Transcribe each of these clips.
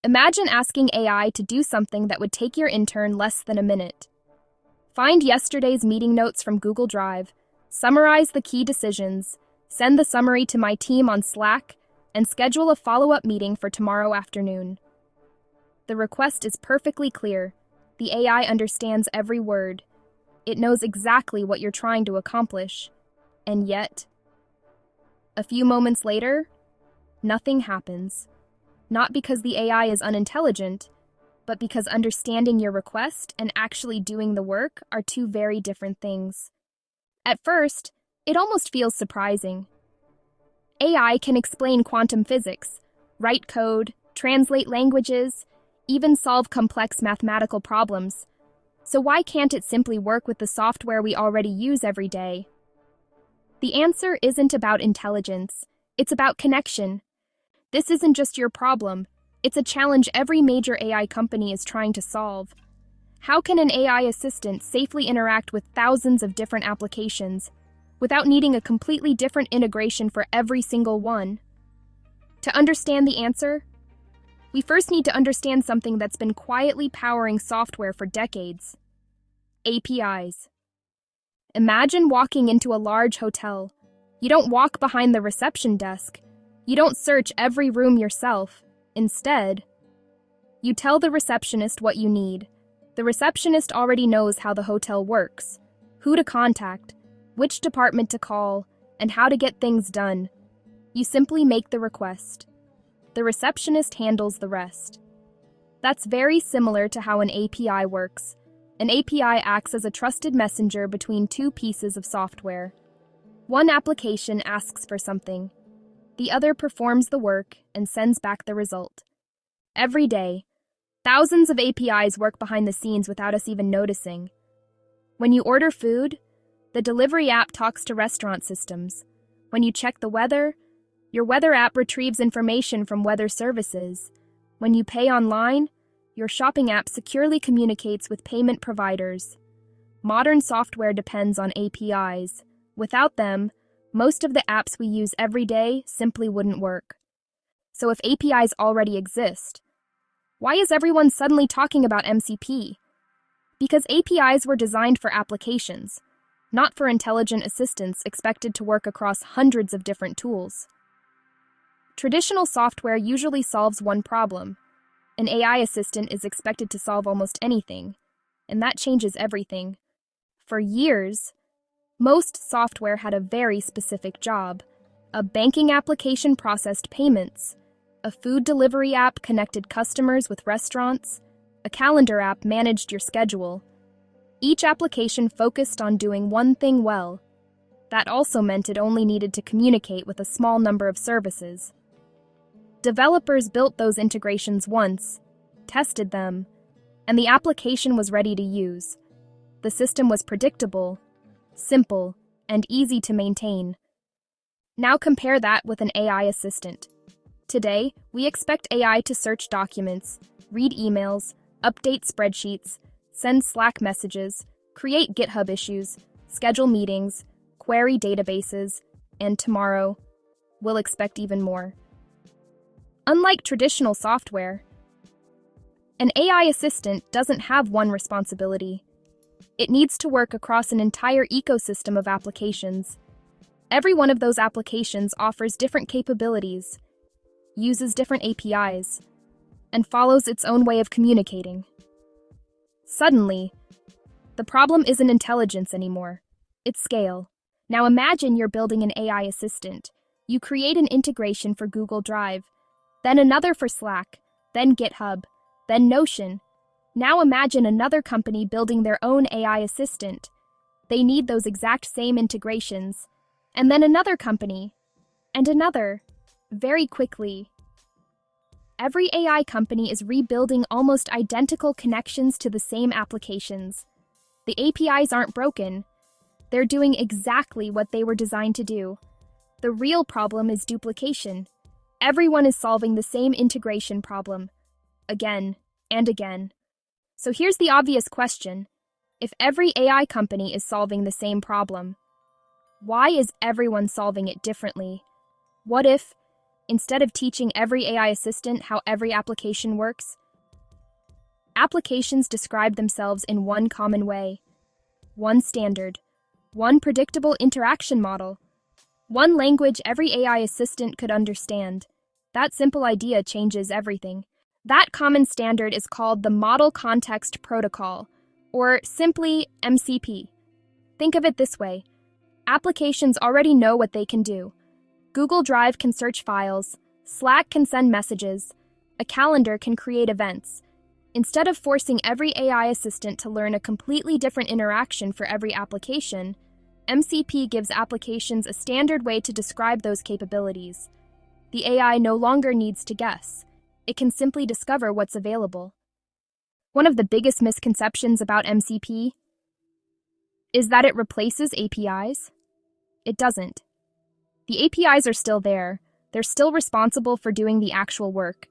Imagine asking AI to do something that would take your intern less than a minute. Find yesterday's meeting notes from Google Drive, summarize the key decisions, send the summary to my team on Slack, and schedule a follow-up meeting for tomorrow afternoon. The request is perfectly clear. The AI understands every word. It knows exactly what you're trying to accomplish. And yet, a few moments later, nothing happens. Not because the AI is unintelligent, but because understanding your request and actually doing the work are two very different things. At first, it almost feels surprising. AI can explain quantum physics, write code, translate languages, even solve complex mathematical problems. So why can't it simply work with the software we already use every day? The answer isn't about intelligence, it's about connection. This isn't just your problem, it's a challenge every major AI company is trying to solve. How can an AI assistant safely interact with thousands of different applications without needing a completely different integration for every single one? To understand the answer, we first need to understand something that's been quietly powering software for decades: APIs. Imagine walking into a large hotel. You don't walk behind the reception desk. You don't search every room yourself. Instead, you tell the receptionist what you need. The receptionist already knows how the hotel works, who to contact, which department to call, and how to get things done. You simply make the request. The receptionist handles the rest. That's very similar to how an API works. An API acts as a trusted messenger between two pieces of software. One application asks for something. The other performs the work and sends back the result. Every day, thousands of APIs work behind the scenes without us even noticing. When you order food, the delivery app talks to restaurant systems. When you check the weather, your weather app retrieves information from weather services. When you pay online, your shopping app securely communicates with payment providers. Modern software depends on APIs. Without them, most of the apps we use every day simply wouldn't work. So if APIs already exist, why is everyone suddenly talking about MCP? Because APIs were designed for applications, not for intelligent assistants expected to work across hundreds of different tools. Traditional software usually solves one problem. An AI assistant is expected to solve almost anything, and that changes everything. For years, most software had a very specific job. A banking application processed payments. A food delivery app connected customers with restaurants. A calendar app managed your schedule. Each application focused on doing one thing well. That also meant it only needed to communicate with a small number of services. Developers built those integrations once, tested them, and the application was ready to use. The system was predictable, simple, and easy to maintain. Now compare that with an AI assistant. Today, we expect AI to search documents, read emails, update spreadsheets, send Slack messages, create GitHub issues, schedule meetings, query databases, and tomorrow, we'll expect even more. Unlike traditional software, an AI assistant doesn't have one responsibility. It needs to work across an entire ecosystem of applications. Every one of those applications offers different capabilities, uses different APIs, and follows its own way of communicating. Suddenly, the problem isn't intelligence anymore, it's scale. Now imagine you're building an AI assistant. You create an integration for Google Drive, then another for Slack, then GitHub, then Notion. Now imagine another company building their own AI assistant. They need those exact same integrations. And then another company, and another, very quickly. Every AI company is rebuilding almost identical connections to the same applications. The APIs aren't broken. They're doing exactly what they were designed to do. The real problem is duplication. Everyone is solving the same integration problem, again and again. So here's the obvious question. If every AI company is solving the same problem, why is everyone solving it differently? What if Instead of teaching every AI assistant how every application works, applications describe themselves in one common way, one standard, one predictable interaction model, one language every AI assistant could understand. That simple idea changes everything. That common standard is called the Model Context Protocol, or simply MCP. Think of it this way. Applications already know what they can do. Google Drive can search files, Slack can send messages, a calendar can create events. Instead of forcing every AI assistant to learn a completely different interaction for every application, MCP gives applications a standard way to describe those capabilities. The AI no longer needs to guess. It can simply discover what's available. One of the biggest misconceptions about MCP is that it replaces APIs. It doesn't. The APIs are still there. They're still responsible for doing the actual work.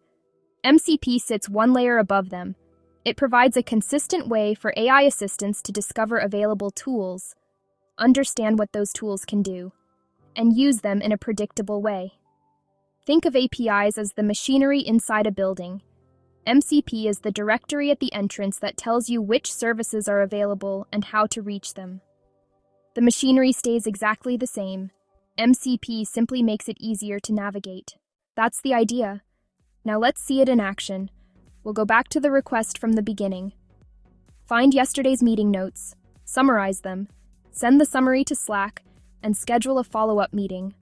MCP sits one layer above them. It provides a consistent way for AI assistants to discover available tools, understand what those tools can do, and use them in a predictable way. Think of APIs as the machinery inside a building. MCP is the directory at the entrance that tells you which services are available and how to reach them. The machinery stays exactly the same. MCP simply makes it easier to navigate. That's the idea. Now let's see it in action. We'll go back to the request from the beginning. Find yesterday's meeting notes, summarize them, send the summary to Slack, and schedule a follow-up meeting.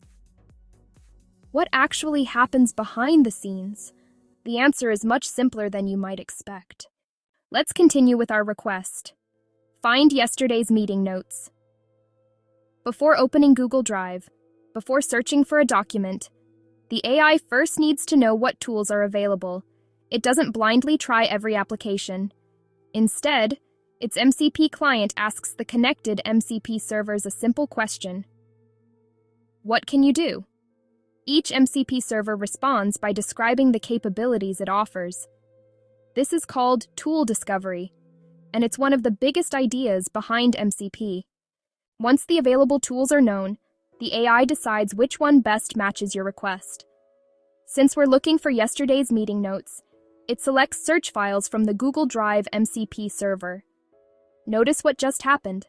What actually happens behind the scenes? The answer is much simpler than you might expect. Let's continue with our request. Find yesterday's meeting notes. Before opening Google Drive, before searching for a document, the AI first needs to know what tools are available. It doesn't blindly try every application. Instead, its MCP client asks the connected MCP servers a simple question. What can you do? Each MCP server responds by describing the capabilities it offers. This is called tool discovery, and it's one of the biggest ideas behind MCP. Once the available tools are known, the AI decides which one best matches your request. Since we're looking for yesterday's meeting notes, it selects search files from the Google Drive MCP server. Notice what just happened.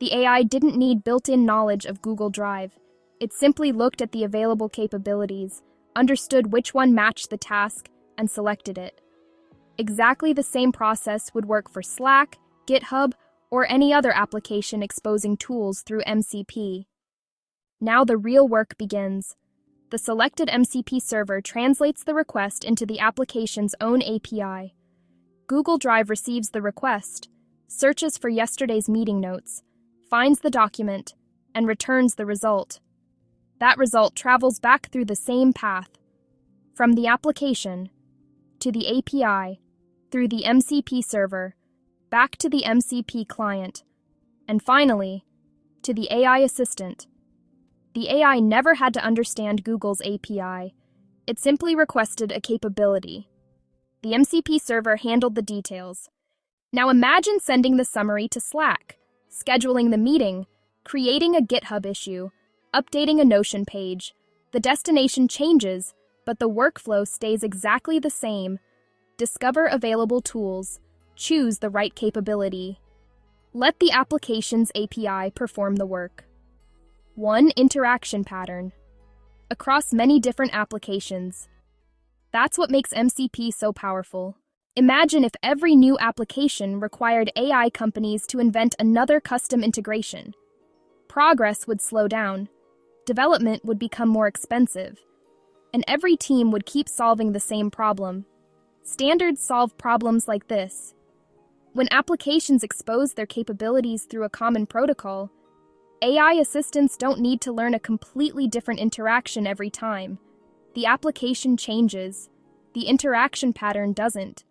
The AI didn't need built-in knowledge of Google Drive. It simply looked at the available capabilities, understood which one matched the task, and selected it. Exactly the same process would work for Slack, GitHub, or any other application exposing tools through MCP. Now the real work begins. The selected MCP server translates the request into the application's own API. Google Drive receives the request, searches for yesterday's meeting notes, finds the document, and returns the result. That result travels back through the same path, from the application to the API, through the MCP server, back to the MCP client, and finally, to the AI assistant. The AI never had to understand Google's API. It simply requested a capability. The MCP server handled the details. Now imagine sending the summary to Slack, scheduling the meeting, creating a GitHub issue, updating a Notion page. The destination changes, but the workflow stays exactly the same. Discover available tools. Choose the right capability. Let the application's API perform the work. One interaction pattern across many different applications. That's what makes MCP so powerful. Imagine if every new application required AI companies to invent another custom integration. Progress would slow down. Development would become more expensive. And every team would keep solving the same problem. Standards solve problems like this. When applications expose their capabilities through a common protocol, AI assistants don't need to learn a completely different interaction every time. The application changes. The interaction pattern doesn't.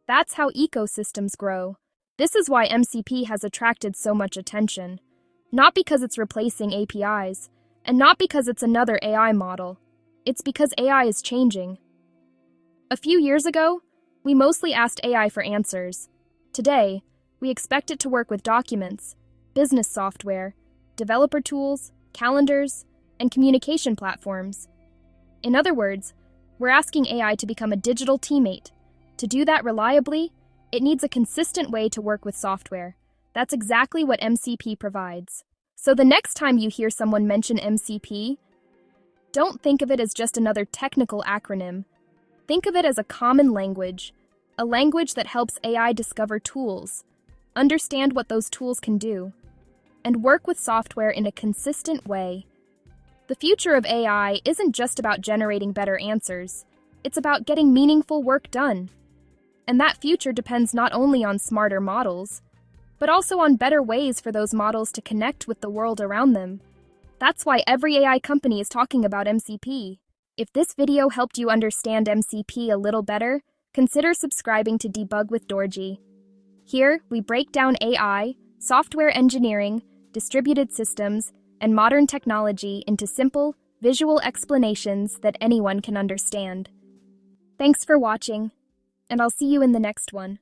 That's how ecosystems grow. This is why MCP has attracted so much attention. Not because it's replacing APIs, and not because it's another AI model. It's because AI is changing. A few years ago, we mostly asked AI for answers. Today, we expect it to work with documents, business software, developer tools, calendars, and communication platforms. In other words, we're asking AI to become a digital teammate. To do that reliably, it needs a consistent way to work with software. That's exactly what MCP provides. So the next time you hear someone mention MCP, don't think of it as just another technical acronym. Think of it as a common language, a language that helps AI discover tools, understand what those tools can do, and work with software in a consistent way. The future of AI isn't just about generating better answers, it's about getting meaningful work done. And that future depends not only on smarter models, but also on better ways for those models to connect with the world around them. That's why every AI company is talking about MCP. If this video helped you understand MCP a little better, consider subscribing to Debug with Dorjee. Here, we break down AI, software engineering, distributed systems, and modern technology into simple, visual explanations that anyone can understand. Thanks for watching, and I'll see you in the next one.